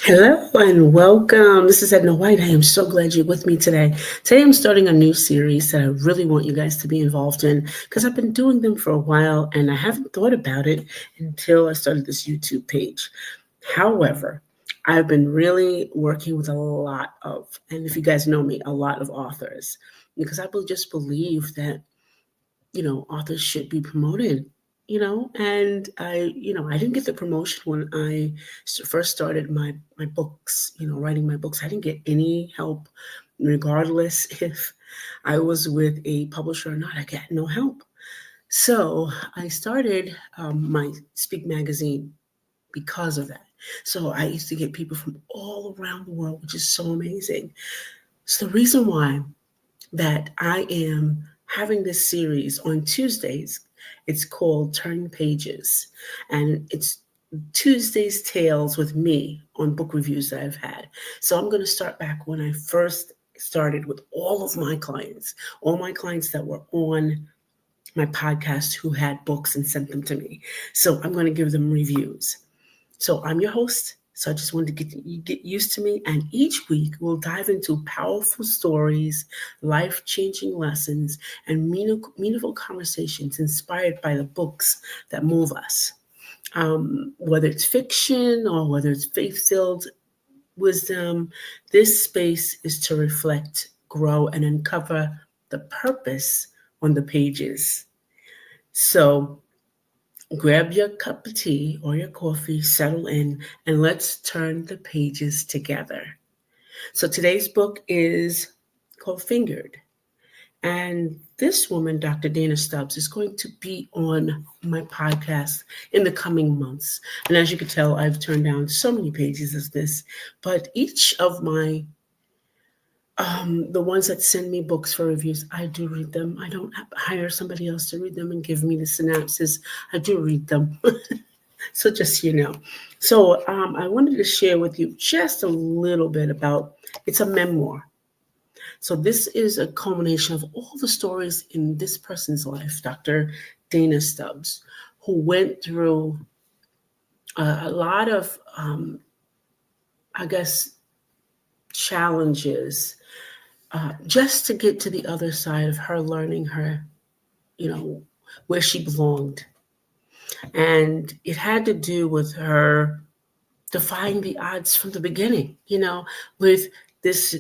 Hello and welcome. This is Edna White. I am so glad you're with me today. Today I'm starting a new series that I really want you guys to be involved in because I've been doing them for a while and I haven't thought about it until I started this YouTube page. However, I've been really working with a lot of, and if you guys know me, a lot of authors because just believe that authors should be promoted, and I didn't get the promotion when I first started my books, writing my books. I didn't get any help, regardless if I was with a publisher or not. I got no help. So I started my Speak magazine because of that. So I used to get people from all around the world, which is so amazing. So the reason why that I am having this series on Tuesdays. It's called Turning Pages, and it's Tuesday's Tales with me on book reviews that I've had. So I'm going to start back when I first started with all my clients that were on my podcast who had books and sent them to me. So I'm going to give them reviews. So I'm your host. So I just wanted to get used to me. And each week we'll dive into powerful stories, life-changing lessons, and meaningful conversations inspired by the books that move us. Whether it's fiction or whether it's faith-filled wisdom, this space is to reflect, grow, and uncover the purpose on the pages. So grab your cup of tea or your coffee, settle in, and let's turn the pages together. So today's book is called Fingered. And this woman, Dr. Dana Stubbs, is going to be on my podcast in the coming months. And as you can tell, I've turned down so many pages of this, but each of my the ones that send me books for reviews, I do read them. I don't hire somebody else to read them and give me the synopsis. I do read them. So just so you know. So I wanted to share with you just a little bit about, it's a memoir. So this is a culmination of all the stories in this person's life, Dr. Dana Stubbs, who went through a lot of, I guess, challenges just to get to the other side of her learning where she belonged. And it had to do with her defying the odds from the beginning, with this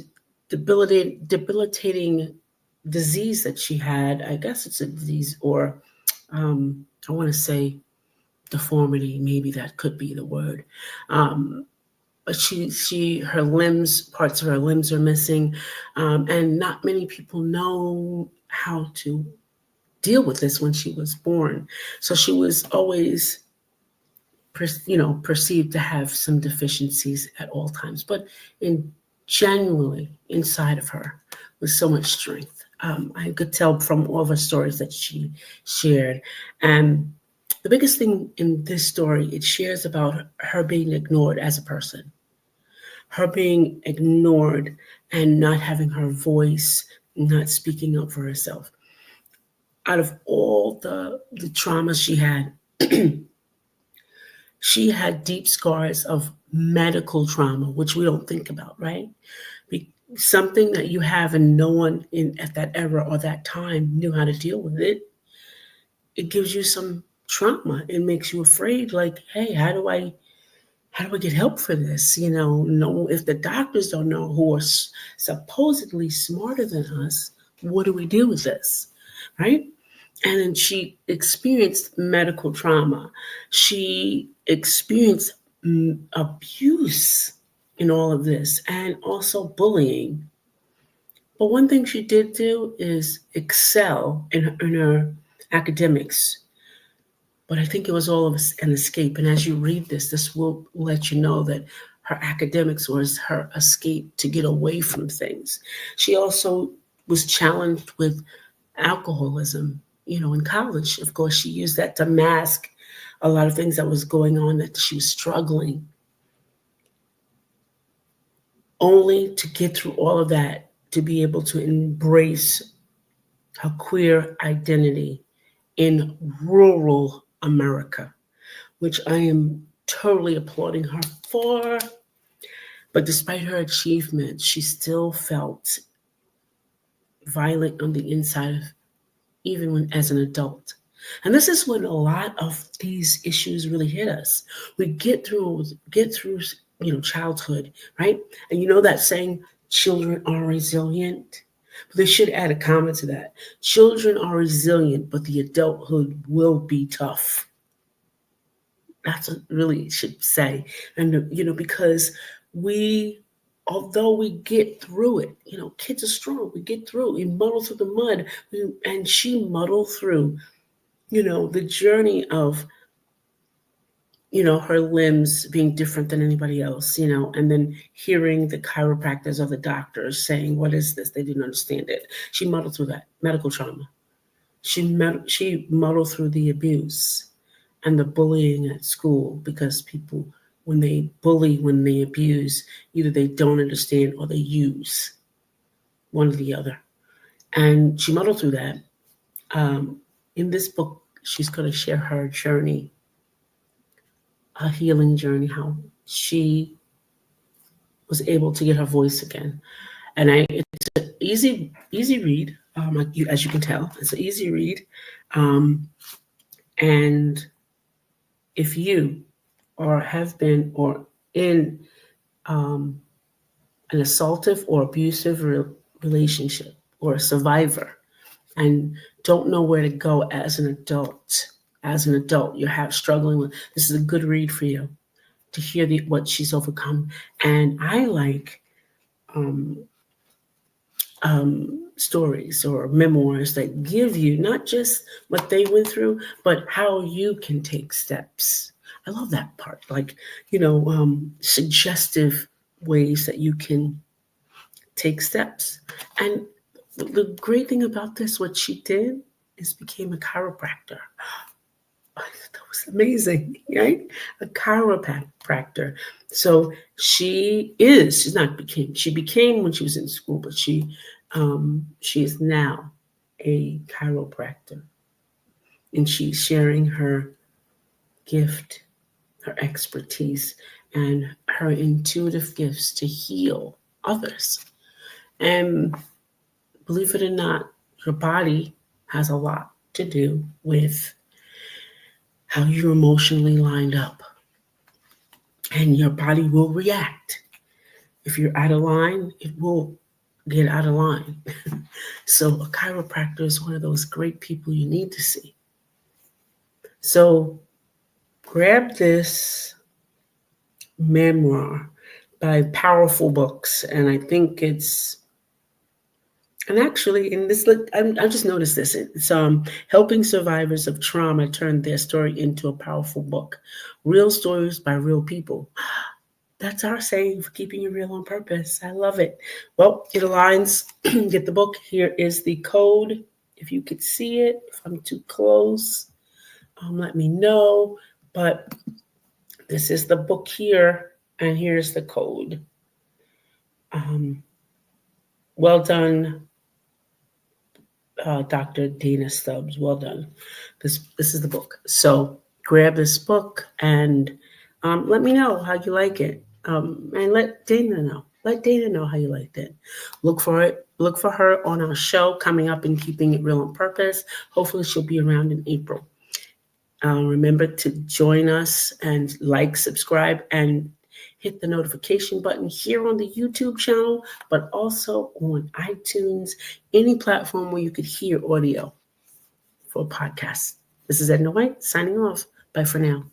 debilitating disease that she had. I guess it's a disease, or I want to say deformity, maybe that could be the word. But her limbs, parts of her limbs are missing, and not many people know how to deal with this when she was born. So she was always, perceived to have some deficiencies at all times, but genuinely inside of her was so much strength. I could tell from all the stories that she shared. And the biggest thing in this story, it shares about her being ignored as a person, her being ignored and not having her voice, not speaking up for herself. Out of all the traumas she had, she had deep scars of medical trauma, which we don't think about, right? Something that you have and no one at that era or that time knew how to deal with it. It gives you some trauma. It makes you afraid, like, hey, how do I get help for this? No, if the doctors don't know, who are supposedly smarter than us, what do we do with this, right? And then she experienced medical trauma. She experienced abuse in all of this, and also bullying. But one thing she did do is excel in her academics. But I think it was all of an escape. And as you read this will let you know that her academics was her escape to get away from things. She also was challenged with alcoholism, in college. Of course, she used that to mask a lot of things that was going on, that she was struggling. Only to get through all of that, to be able to embrace her queer identity in rural America, which I am totally applauding her for. But despite her achievements, she still felt violent on the inside, even when as an adult. And this is when a lot of these issues really hit us. We get through childhood, right? And you know that saying, children are resilient. But they should add a comment to that. Children are resilient, but the adulthood will be tough. That's what really should say. And because we although we get through it, kids are strong. We get through. We muddle through the mud. And she muddled through, the journey of, her limbs being different than anybody else, and then hearing the chiropractors or the doctors saying, what is this? They didn't understand it. She muddled through that medical trauma. She muddled through the abuse and the bullying at school, because people, when they bully, when they abuse, either they don't understand or they use one or the other. And she muddled through that. In this book, she's going to share her journey, a healing journey, how she was able to get her voice again. And it's an easy read, as you can tell. It's an easy read. And if you or have been or in an assaultive or abusive relationship, or a survivor, and don't know where to go as an adult, you're struggling with, this is a good read for you to hear what she's overcome. And I like stories or memoirs that give you not just what they went through, but how you can take steps. I love that part, like, suggestive ways that you can take steps. And the great thing about this, what she did, is became a chiropractor. That was amazing, right? A chiropractor. So she became when she was in school, but she is now a chiropractor. And she's sharing her gift, her expertise, and her intuitive gifts to heal others. And believe it or not, your body has a lot to do with how you're emotionally lined up. And your body will react. If you're out of line, it will get out of line. So a chiropractor is one of those great people you need to see. So grab this memoir by Powerful Books. And I think and actually, in this, I just noticed this. It's helping survivors of trauma turn their story into a powerful book. Real stories by real people. That's our saying for keeping it real on purpose. I love it. Well, it aligns. Get the book. Here is the code. If you could see it, if I'm too close, let me know. But this is the book here, and here's the code. Well done, Dr. Dana Stubbs. Well done. This is the book. So grab this book and let me know how you like it. And let Dana know. Let Dana know how you liked it. Look for it. Look for her on our show coming up in Keeping It Real on Purpose. Hopefully she'll be around in April. Remember to join us and subscribe, and hit the notification button here on the YouTube channel, but also on iTunes, any platform where you could hear audio for podcasts. This is Edna White signing off. Bye for now.